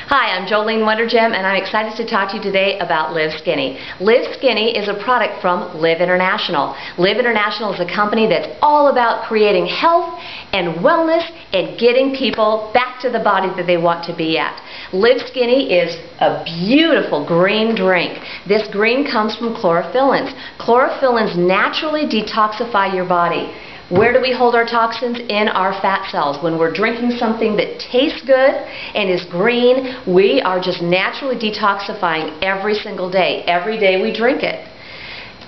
Hi, I'm Jolene Wondergem, and I'm excited to talk to you today about Live Skinny. Live Skinny is a product from Live International. Live International is a company that's all about creating health and wellness and getting people back to the body that they want to be at. Live Skinny is a beautiful green drink. This green comes from chlorophylline. Chlorophylline naturally detoxify your body. Where do we hold our toxins? In our fat cells. When we're drinking something that tastes good and is green, we are just naturally detoxifying every single day. Every day we drink it.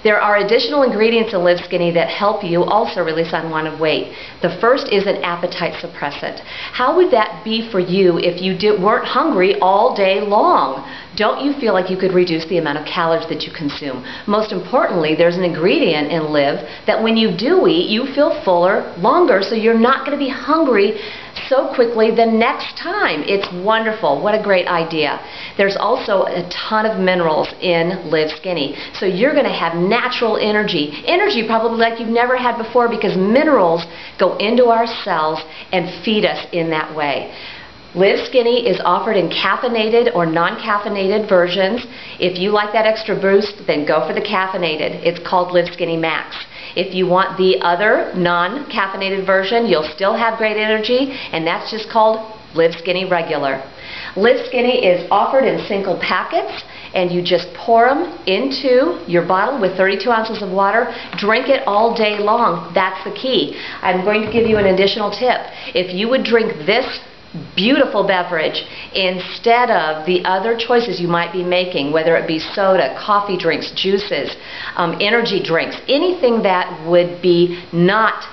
There are additional ingredients in Live Skinny that help you also release unwanted weight. The first is an appetite suppressant. How would that be for you if you weren't hungry all day long? Don't you feel like you could reduce the amount of calories that you consume? Most importantly, there's an ingredient in Live that when you do eat, you feel fuller longer, so you're not going to be hungry so quickly the next time. It's wonderful. What a great idea. There's also a ton of minerals in Live Skinny. So you're going to have natural energy. Energy probably like you've never had before because minerals go into our cells and feed us in that way. Live Skinny is offered in caffeinated or non-caffeinated versions. If you like that extra boost, then go for the caffeinated. It's called Live Skinny Max. If you want the other non-caffeinated version, you'll still have great energy, and that's just called Live Skinny Regular. Live Skinny is offered in single packets, and you just pour them into your bottle with 32 ounces of water. Drink it all day long. That's the key. I'm going to give you an additional tip. If you would drink this beautiful beverage instead of the other choices you might be making, whether it be soda, coffee drinks, juices, energy drinks, anything that would be not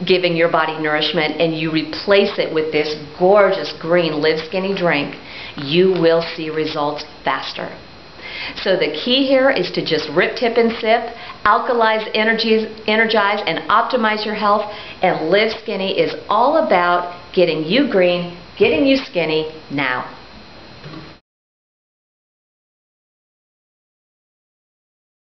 giving your body nourishment, and you replace it with this gorgeous green Live Skinny drink, you will see results faster. So the key here is to just rip, tip, and sip, alkalize, energize, and optimize your health. And Live Skinny is all about getting you green, getting you skinny now.